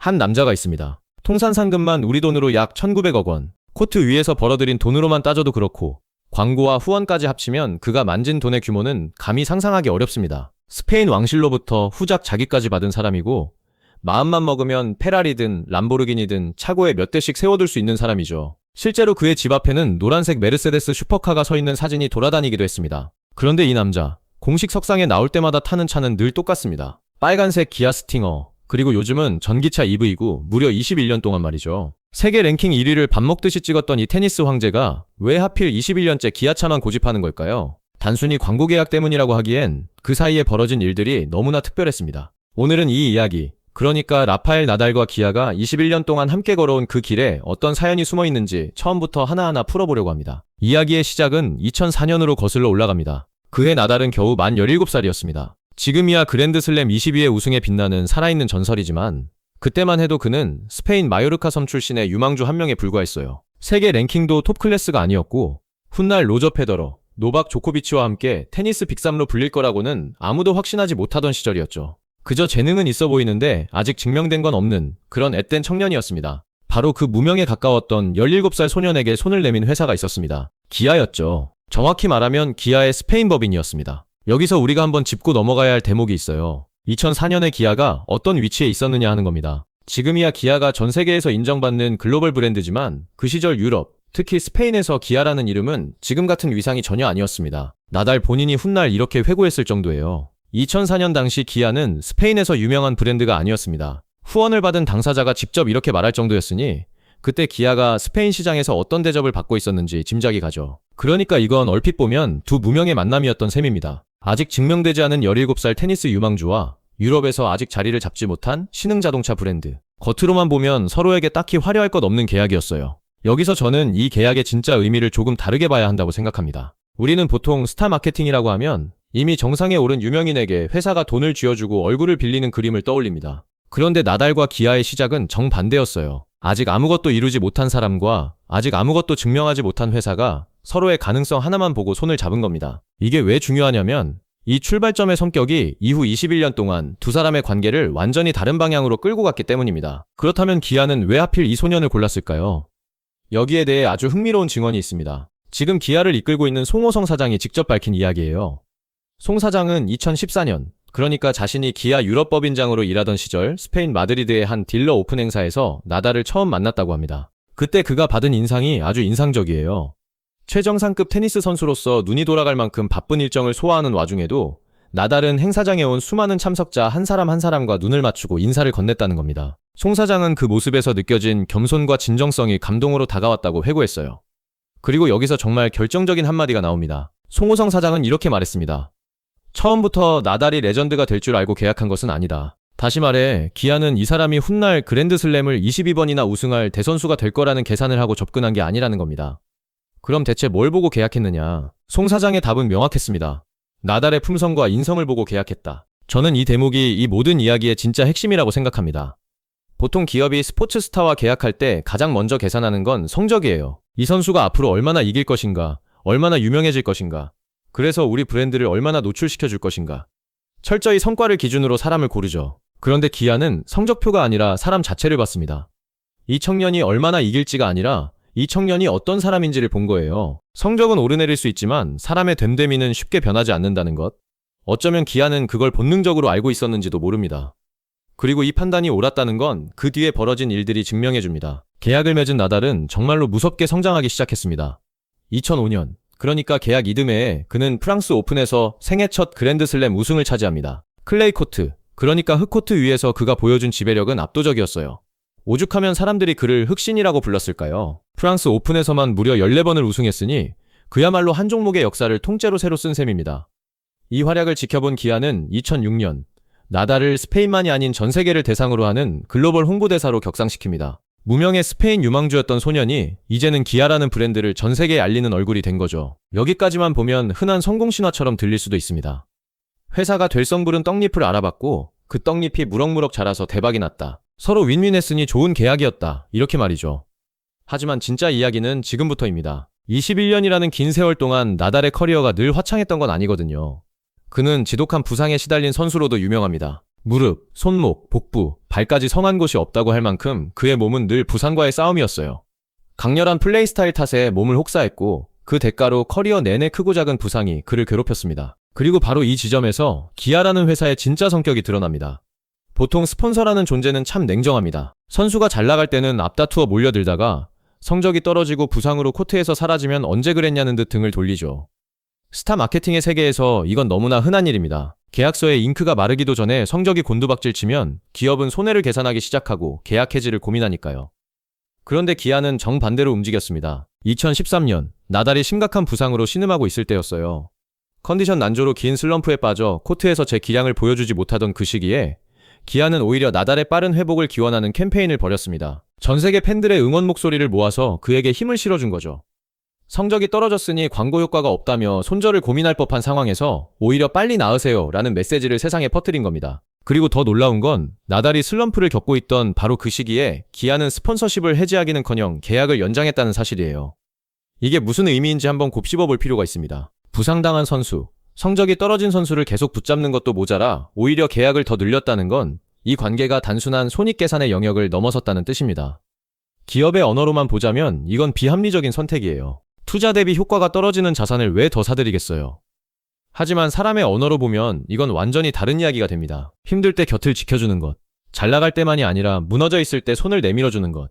한 남자가 있습니다. 통산 상금만 우리 돈으로 약 1900억 원. 코트 위에서 벌어들인 돈으로만 따져도 그렇고 광고와 후원까지 합치면 그가 만진 돈의 규모는 감히 상상하기 어렵습니다. 스페인 왕실로부터 후작 자기까지 받은 사람이고 마음만 먹으면 페라리든 람보르기니든 차고에 몇 대씩 세워둘 수 있는 사람이죠. 실제로 그의 집 앞에는 노란색 메르세데스 슈퍼카가 서 있는 사진이 돌아다니기도 했습니다. 그런데 이 남자, 공식 석상에 나올 때마다 타는 차는 늘 똑같습니다. 빨간색 기아 스팅어, 그리고 요즘은 전기차 EV고 무려 21년 동안 말이죠. 세계 랭킹 1위를 밥 먹듯이 찍었던 이 테니스 황제가 왜 하필 21년째 기아차만 고집하는 걸까요? 단순히 광고 계약 때문이라고 하기엔 그 사이에 벌어진 일들이 너무나 특별했습니다. 오늘은 이 이야기, 그러니까 라파엘 나달과 기아가 21년 동안 함께 걸어온 그 길에 어떤 사연이 숨어 있는지 처음부터 하나하나 풀어보려고 합니다. 이야기의 시작은 2004년으로 거슬러 올라갑니다. 그해 나달은 겨우 만 17살이었습니다. 지금이야 그랜드슬램 22회 우승에 빛나는 살아있는 전설이지만 그때만 해도 그는 스페인 마요르카 섬 출신의 유망주 한 명에 불과했어요. 세계 랭킹도 톱 클래스가 아니었고 훗날 로저 페더러, 노박 조코비치와 함께 테니스 빅3로 불릴 거라고는 아무도 확신하지 못하던 시절이었죠. 그저 재능은 있어 보이는데 아직 증명된 건 없는 그런 앳된 청년이었습니다. 바로 그 무명에 가까웠던 17살 소년에게 손을 내민 회사가 있었습니다. 기아였죠. 정확히 말하면 기아의 스페인 법인이었습니다. 여기서 우리가 한번 짚고 넘어가야 할 대목이 있어요. 2004년에 기아가 어떤 위치에 있었느냐 하는 겁니다. 지금이야 기아가 전 세계에서 인정받는 글로벌 브랜드지만 그 시절 유럽, 특히 스페인에서 기아라는 이름은 지금 같은 위상이 전혀 아니었습니다. 나달 본인이 훗날 이렇게 회고했을 정도예요. 2004년 당시 기아는 스페인에서 유명한 브랜드가 아니었습니다. 후원을 받은 당사자가 직접 이렇게 말할 정도였으니 그때 기아가 스페인 시장에서 어떤 대접을 받고 있었는지 짐작이 가죠. 그러니까 이건 얼핏 보면 두 무명의 만남이었던 셈입니다. 아직 증명되지 않은 17살 테니스 유망주와 유럽에서 아직 자리를 잡지 못한 신흥 자동차 브랜드. 겉으로만 보면 서로에게 딱히 화려할 것 없는 계약이었어요. 여기서 저는 이 계약의 진짜 의미를 조금 다르게 봐야 한다고 생각합니다. 우리는 보통 스타 마케팅이라고 하면 이미 정상에 오른 유명인에게 회사가 돈을 쥐어주고 얼굴을 빌리는 그림을 떠올립니다. 그런데 나달과 기아의 시작은 정반대였어요. 아직 아무것도 이루지 못한 사람과 아직 아무것도 증명하지 못한 회사가 서로의 가능성 하나만 보고 손을 잡은 겁니다. 이게 왜 중요하냐면 이 출발점의 성격이 이후 21년 동안 두 사람의 관계를 완전히 다른 방향으로 끌고 갔기 때문입니다. 그렇다면 기아는 왜 하필 이 소년을 골랐을까요? 여기에 대해 아주 흥미로운 증언이 있습니다. 지금 기아를 이끌고 있는 송호성 사장이 직접 밝힌 이야기예요. 송 사장은 2014년, 그러니까 자신이 기아 유럽법인장으로 일하던 시절 스페인 마드리드의 한 딜러 오픈 행사에서 나달을 처음 만났다고 합니다. 그때 그가 받은 인상이 아주 인상적이에요. 최정상급 테니스 선수로서 눈이 돌아갈 만큼 바쁜 일정을 소화하는 와중에도 나달은 행사장에 온 수많은 참석자 한 사람 한 사람과 눈을 맞추고 인사를 건넸다는 겁니다. 송 사장은 그 모습에서 느껴진 겸손과 진정성이 감동으로 다가왔다고 회고했어요. 그리고 여기서 정말 결정적인 한마디가 나옵니다. 송호성 사장은 이렇게 말했습니다. 처음부터 나달이 레전드가 될 줄 알고 계약한 것은 아니다. 다시 말해 기아는 이 사람이 훗날 그랜드슬램을 22번이나 우승할 대선수가 될 거라는 계산을 하고 접근한 게 아니라는 겁니다. 그럼 대체 뭘 보고 계약했느냐? 송 사장의 답은 명확했습니다. 나달의 품성과 인성을 보고 계약했다. 저는 이 대목이 이 모든 이야기의 진짜 핵심이라고 생각합니다. 보통 기업이 스포츠 스타와 계약할 때 가장 먼저 계산하는 건 성적이에요. 이 선수가 앞으로 얼마나 이길 것인가, 얼마나 유명해질 것인가, 그래서 우리 브랜드를 얼마나 노출시켜 줄 것인가. 철저히 성과를 기준으로 사람을 고르죠. 그런데 기아는 성적표가 아니라 사람 자체를 봤습니다. 이 청년이 얼마나 이길지가 아니라 이 청년이 어떤 사람인지를 본 거예요. 성적은 오르내릴 수 있지만 사람의 됨됨이는 쉽게 변하지 않는다는 것. 어쩌면 기아는 그걸 본능적으로 알고 있었는지도 모릅니다. 그리고 이 판단이 옳았다는 건 그 뒤에 벌어진 일들이 증명해줍니다. 계약을 맺은 나달은 정말로 무섭게 성장하기 시작했습니다. 2005년, 그러니까 계약 이듬해에 그는 프랑스 오픈에서 생애 첫 그랜드슬램 우승을 차지합니다. 클레이 코트, 그러니까 흙코트 위에서 그가 보여준 지배력은 압도적이었어요. 오죽하면 사람들이 그를 흑신이라고 불렀을까요? 프랑스 오픈에서만 무려 14번을 우승했으니 그야말로 한 종목의 역사를 통째로 새로 쓴 셈입니다. 이 활약을 지켜본 기아는 2006년 나달을 스페인만이 아닌 전 세계를 대상으로 하는 글로벌 홍보대사로 격상시킵니다. 무명의 스페인 유망주였던 소년이 이제는 기아라는 브랜드를 전 세계에 알리는 얼굴이 된 거죠. 여기까지만 보면 흔한 성공 신화처럼 들릴 수도 있습니다. 회사가 될성 부른 떡잎을 알아봤고 그 떡잎이 무럭무럭 자라서 대박이 났다. 서로 윈윈했으니 좋은 계약이었다. 이렇게 말이죠. 하지만 진짜 이야기는 지금부터입니다. 21년이라는 긴 세월 동안 나달의 커리어가 늘 화창했던 건 아니거든요. 그는 지독한 부상에 시달린 선수로도 유명합니다. 무릎, 손목, 복부, 발까지 성한 곳이 없다고 할 만큼 그의 몸은 늘 부상과의 싸움이었어요. 강렬한 플레이 스타일 탓에 몸을 혹사했고 그 대가로 커리어 내내 크고 작은 부상이 그를 괴롭혔습니다. 그리고 바로 이 지점에서 기아라는 회사의 진짜 성격이 드러납니다. 보통 스폰서라는 존재는 참 냉정합니다. 선수가 잘 나갈 때는 앞다투어 몰려들다가 성적이 떨어지고 부상으로 코트에서 사라지면 언제 그랬냐는 듯 등을 돌리죠. 스타 마케팅의 세계에서 이건 너무나 흔한 일입니다. 계약서에 잉크가 마르기도 전에 성적이 곤두박질 치면 기업은 손해를 계산하기 시작하고 계약 해지를 고민하니까요. 그런데 기아는 정반대로 움직였습니다. 2013년 나달이 심각한 부상으로 신음하고 있을 때였어요. 컨디션 난조로 긴 슬럼프에 빠져 코트에서 제 기량을 보여주지 못하던 그 시기에 기아는 오히려 나달의 빠른 회복을 기원하는 캠페인을 벌였습니다. 전 세계 팬들의 응원 목소리를 모아서 그에게 힘을 실어준 거죠. 성적이 떨어졌으니 광고 효과가 없다며 손절을 고민할 법한 상황에서 오히려 빨리 나으세요 라는 메시지를 세상에 퍼뜨린 겁니다. 그리고 더 놀라운 건 나달이 슬럼프를 겪고 있던 바로 그 시기에 기아는 스폰서십을 해지하기는커녕 계약을 연장했다는 사실이에요. 이게 무슨 의미인지 한번 곱씹어 볼 필요가 있습니다. 부상당한 선수, 성적이 떨어진 선수를 계속 붙잡는 것도 모자라 오히려 계약을 더 늘렸다는 건 이 관계가 단순한 손익계산의 영역을 넘어섰다는 뜻입니다. 기업의 언어로만 보자면 이건 비합리적인 선택이에요. 투자 대비 효과가 떨어지는 자산을 왜 더 사들이겠어요? 하지만 사람의 언어로 보면 이건 완전히 다른 이야기가 됩니다. 힘들 때 곁을 지켜주는 것, 잘 나갈 때만이 아니라 무너져 있을 때 손을 내밀어주는 것.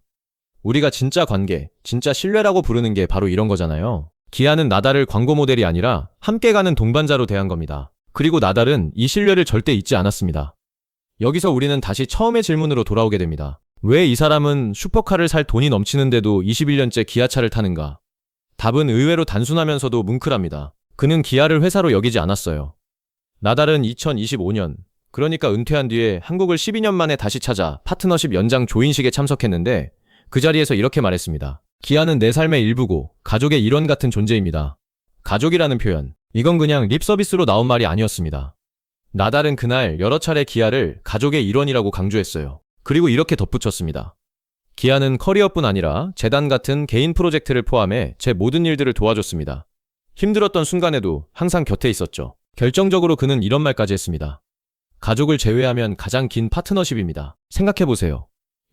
우리가 진짜 관계, 진짜 신뢰라고 부르는 게 바로 이런 거잖아요. 기아는 나달을 광고 모델이 아니라 함께 가는 동반자로 대한 겁니다. 그리고 나달은 이 신뢰를 절대 잊지 않았습니다. 여기서 우리는 다시 처음의 질문으로 돌아오게 됩니다. 왜 이 사람은 슈퍼카를 살 돈이 넘치는데도 21년째 기아차를 타는가? 답은 의외로 단순하면서도 뭉클합니다. 그는 기아를 회사로 여기지 않았어요. 나달은 2025년, 그러니까 은퇴한 뒤에 한국을 12년 만에 다시 찾아 파트너십 연장 조인식에 참석했는데 그 자리에서 이렇게 말했습니다. 기아는 내 삶의 일부고 가족의 일원 같은 존재입니다. 가족이라는 표현, 이건 그냥 립 서비스로 나온 말이 아니었습니다. 나달은 그날 여러 차례 기아를 가족의 일원이라고 강조했어요. 그리고 이렇게 덧붙였습니다. 기아는 커리어뿐 아니라 재단 같은 개인 프로젝트를 포함해 제 모든 일들을 도와줬습니다. 힘들었던 순간에도 항상 곁에 있었죠. 결정적으로 그는 이런 말까지 했습니다. 가족을 제외하면 가장 긴 파트너십입니다. 생각해보세요.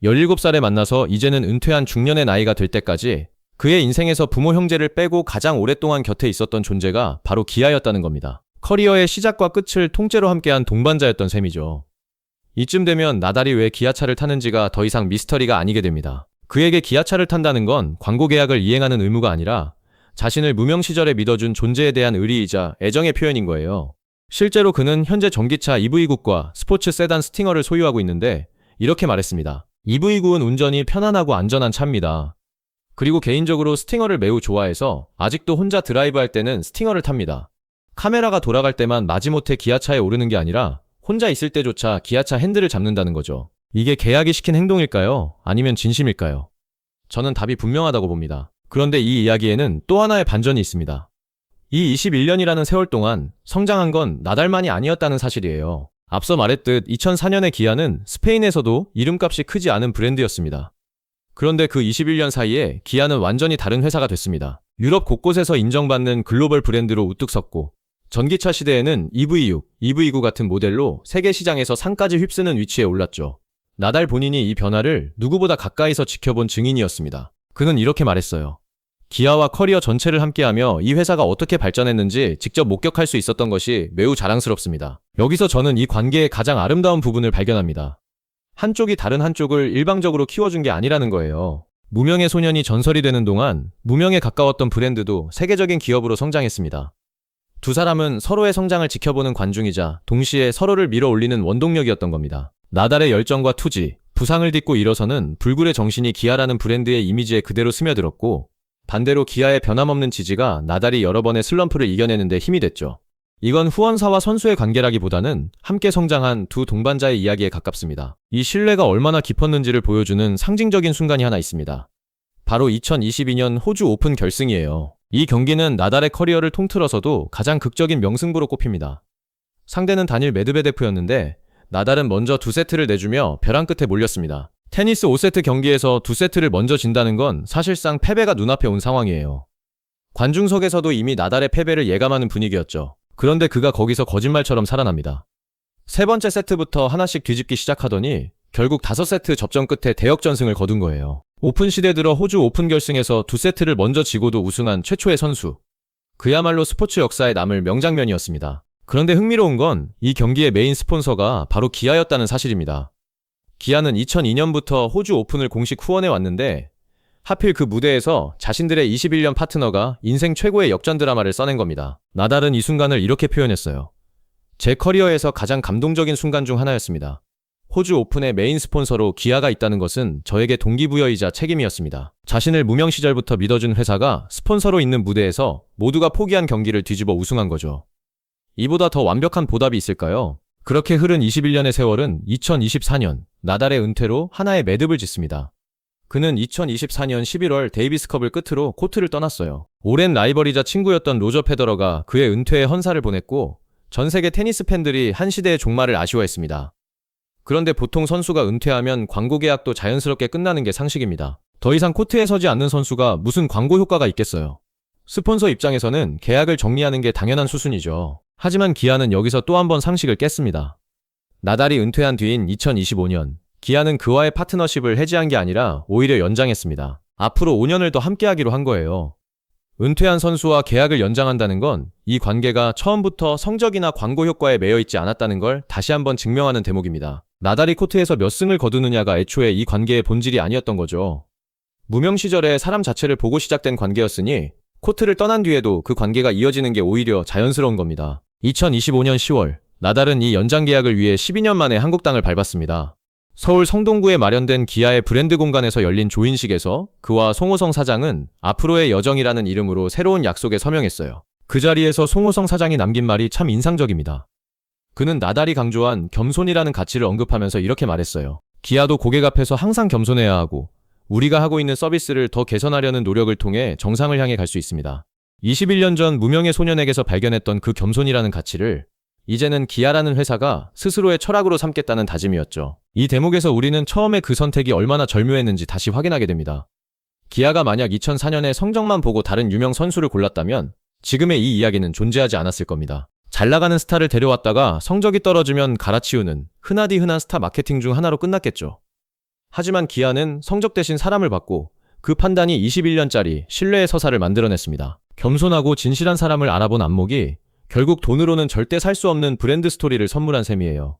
17살에 만나서 이제는 은퇴한 중년의 나이가 될 때까지 그의 인생에서 부모 형제를 빼고 가장 오랫동안 곁에 있었던 존재가 바로 기아였다는 겁니다. 커리어의 시작과 끝을 통째로 함께한 동반자였던 셈이죠. 이쯤 되면 나달이 왜 기아차를 타는지가 더 이상 미스터리가 아니게 됩니다. 그에게 기아차를 탄다는 건 광고 계약을 이행하는 의무가 아니라 자신을 무명 시절에 믿어준 존재에 대한 의리이자 애정의 표현인 거예요. 실제로 그는 현재 전기차 EV9과 스포츠 세단 스팅어를 소유하고 있는데 이렇게 말했습니다. EV9은 운전이 편안하고 안전한 차입니다. 그리고 개인적으로 스팅어를 매우 좋아해서 아직도 혼자 드라이브할 때는 스팅어를 탑니다. 카메라가 돌아갈 때만 마지못해 기아차에 오르는 게 아니라 혼자 있을 때조차 기아차 핸들을 잡는다는 거죠. 이게 계약이 시킨 행동일까요? 아니면 진심일까요? 저는 답이 분명하다고 봅니다. 그런데 이 이야기에는 또 하나의 반전이 있습니다. 이 21년이라는 세월 동안 성장한 건 나달만이 아니었다는 사실이에요. 앞서 말했듯 2004년의 기아는 스페인에서도 이름값이 크지 않은 브랜드였습니다. 그런데 그 21년 사이에 기아는 완전히 다른 회사가 됐습니다. 유럽 곳곳에서 인정받는 글로벌 브랜드로 우뚝 섰고 전기차 시대에는 EV6, EV9 같은 모델로 세계 시장에서 상까지 휩쓰는 위치에 올랐죠. 나달 본인이 이 변화를 누구보다 가까이서 지켜본 증인이었습니다. 그는 이렇게 말했어요. 기아와 커리어 전체를 함께하며 이 회사가 어떻게 발전했는지 직접 목격할 수 있었던 것이 매우 자랑스럽습니다. 여기서 저는 이 관계의 가장 아름다운 부분을 발견합니다. 한쪽이 다른 한쪽을 일방적으로 키워준 게 아니라는 거예요. 무명의 소년이 전설이 되는 동안 무명에 가까웠던 브랜드도 세계적인 기업으로 성장했습니다. 두 사람은 서로의 성장을 지켜보는 관중이자 동시에 서로를 밀어올리는 원동력이었던 겁니다. 나달의 열정과 투지, 부상을 딛고 일어서는 불굴의 정신이 기아라는 브랜드의 이미지에 그대로 스며들었고 반대로 기아의 변함없는 지지가 나달이 여러 번의 슬럼프를 이겨내는 데 힘이 됐죠. 이건 후원사와 선수의 관계라기보다는 함께 성장한 두 동반자의 이야기에 가깝습니다. 이 신뢰가 얼마나 깊었는지를 보여주는 상징적인 순간이 하나 있습니다. 바로 2022년 호주 오픈 결승이에요. 이 경기는 나달의 커리어를 통틀어서도 가장 극적인 명승부로 꼽힙니다. 상대는 단일 메드베데프였는데 나달은 먼저 2세트를 내주며 벼랑 끝에 몰렸습니다. 테니스 5세트 경기에서 2세트를 먼저 진다는 건 사실상 패배가 눈앞에 온 상황이에요. 관중석에서도 이미 나달의 패배를 예감하는 분위기였죠. 그런데 그가 거기서 거짓말처럼 살아납니다. 세 번째 세트부터 하나씩 뒤집기 시작하더니 결국 5세트 접전 끝에 대역전승을 거둔 거예요. 오픈 시대 들어 호주 오픈 결승에서 2세트를 먼저 지고도 우승한 최초의 선수. 그야말로 스포츠 역사에 남을 명장면이었습니다. 그런데 흥미로운 건 이 경기의 메인 스폰서가 바로 기아였다는 사실입니다. 기아는 2002년부터 호주 오픈을 공식 후원해 왔는데 하필 그 무대에서 자신들의 21년 파트너가 인생 최고의 역전 드라마를 써낸 겁니다. 나달은 이 순간을 이렇게 표현했어요. 제 커리어에서 가장 감동적인 순간 중 하나였습니다. 호주 오픈의 메인 스폰서로 기아가 있다는 것은 저에게 동기부여이자 책임이었습니다. 자신을 무명 시절부터 믿어준 회사가 스폰서로 있는 무대에서 모두가 포기한 경기를 뒤집어 우승한 거죠. 이보다 더 완벽한 보답이 있을까요? 그렇게 흐른 21년의 세월은 2024년 나달의 은퇴로 하나의 매듭을 짓습니다. 그는 2024년 11월 데이비스컵을 끝으로 코트를 떠났어요. 오랜 라이벌이자 친구였던 로저 페더러가 그의 은퇴에 헌사를 보냈고 전 세계 테니스 팬들이 한 시대의 종말을 아쉬워했습니다. 그런데 보통 선수가 은퇴하면 광고 계약도 자연스럽게 끝나는 게 상식입니다. 더 이상 코트에 서지 않는 선수가 무슨 광고 효과가 있겠어요. 스폰서 입장에서는 계약을 정리하는 게 당연한 수순이죠. 하지만 기아는 여기서 또 한 번 상식을 깼습니다. 나달이 은퇴한 뒤인 2025년, 기아는 그와의 파트너십을 해지한 게 아니라 오히려 연장했습니다. 앞으로 5년을 더 함께하기로 한 거예요. 은퇴한 선수와 계약을 연장한다는 건 이 관계가 처음부터 성적이나 광고 효과에 매여 있지 않았다는 걸 다시 한번 증명하는 대목입니다. 나달이 코트에서 몇 승을 거두느냐가 애초에 이 관계의 본질이 아니었던 거죠. 무명 시절에 사람 자체를 보고 시작된 관계였으니 코트를 떠난 뒤에도 그 관계가 이어지는 게 오히려 자연스러운 겁니다. 2025년 10월, 나달은 이 연장 계약을 위해 12년 만에 한국 땅을 밟았습니다. 서울 성동구에 마련된 기아의 브랜드 공간에서 열린 조인식에서 그와 송호성 사장은 앞으로의 여정이라는 이름으로 새로운 약속에 서명했어요. 그 자리에서 송호성 사장이 남긴 말이 참 인상적입니다. 그는 나달이 강조한 겸손이라는 가치를 언급하면서 이렇게 말했어요. 기아도 고객 앞에서 항상 겸손해야 하고 우리가 하고 있는 서비스를 더 개선하려는 노력을 통해 정상을 향해 갈 수 있습니다. 21년 전 무명의 소년에게서 발견했던 그 겸손이라는 가치를 이제는 기아라는 회사가 스스로의 철학으로 삼겠다는 다짐이었죠. 이 대목에서 우리는 처음에 그 선택이 얼마나 절묘했는지 다시 확인하게 됩니다. 기아가 만약 2004년에 성적만 보고 다른 유명 선수를 골랐다면 지금의 이 이야기는 존재하지 않았을 겁니다. 잘 나가는 스타를 데려왔다가 성적이 떨어지면 갈아치우는 흔하디 흔한 스타 마케팅 중 하나로 끝났겠죠. 하지만 기아는 성적 대신 사람을 받고 그 판단이 21년짜리 신뢰의 서사를 만들어냈습니다. 겸손하고 진실한 사람을 알아본 안목이 결국 돈으로는 절대 살 수 없는 브랜드 스토리를 선물한 셈이에요.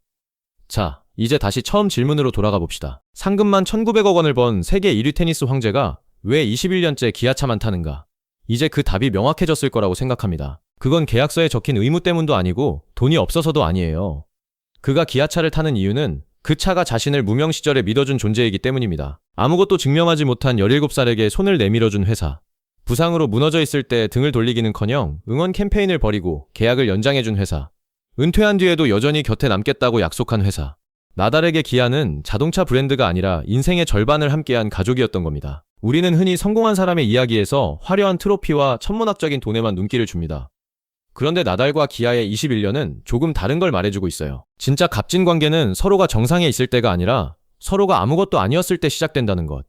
자, 이제 다시 처음 질문으로 돌아가 봅시다. 상금만 1,900억 원을 번 세계 1위 테니스 황제가 왜 21년째 기아차만 타는가? 이제 그 답이 명확해졌을 거라고 생각합니다. 그건 계약서에 적힌 의무 때문도 아니고 돈이 없어서도 아니에요. 그가 기아차를 타는 이유는 그 차가 자신을 무명 시절에 믿어준 존재이기 때문입니다. 아무것도 증명하지 못한 17살에게 손을 내밀어준 회사. 부상으로 무너져 있을 때 등을 돌리기는커녕 응원 캠페인을 벌이고 계약을 연장해준 회사. 은퇴한 뒤에도 여전히 곁에 남겠다고 약속한 회사. 나달에게 기아는 자동차 브랜드가 아니라 인생의 절반을 함께한 가족이었던 겁니다. 우리는 흔히 성공한 사람의 이야기에서 화려한 트로피와 천문학적인 돈에만 눈길을 줍니다. 그런데 나달과 기아의 21년은 조금 다른 걸 말해주고 있어요. 진짜 값진 관계는 서로가 정상에 있을 때가 아니라 서로가 아무것도 아니었을 때 시작된다는 것.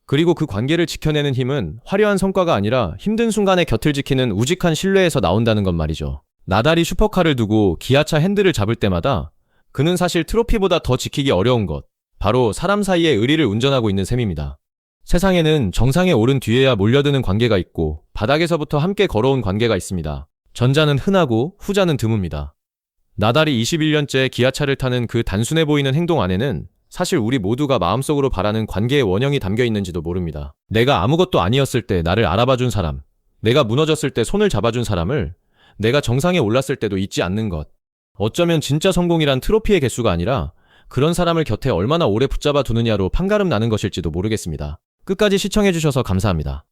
그리고 그 관계를 지켜내는 힘은 화려한 성과가 아니라 힘든 순간에 곁을 지키는 우직한 신뢰에서 나온다는 것 말이죠. 나달이 슈퍼카를 두고 기아차 핸들을 잡을 때마다 그는 사실 트로피보다 더 지키기 어려운 것, 바로 사람 사이의 의리를 운전하고 있는 셈입니다. 세상에는 정상에 오른 뒤에야 몰려드는 관계가 있고 바닥에서부터 함께 걸어온 관계가 있습니다. 전자는 흔하고 후자는 드뭅니다. 나달이 21년째 기아차를 타는 그 단순해 보이는 행동 안에는 사실 우리 모두가 마음속으로 바라는 관계의 원형이 담겨 있는지도 모릅니다. 내가 아무것도 아니었을 때 나를 알아봐준 사람, 내가 무너졌을 때 손을 잡아준 사람을 내가 정상에 올랐을 때도 잊지 않는 것. 어쩌면 진짜 성공이란 트로피의 개수가 아니라 그런 사람을 곁에 얼마나 오래 붙잡아 두느냐로 판가름 나는 것일지도 모르겠습니다. 끝까지 시청해주셔서 감사합니다.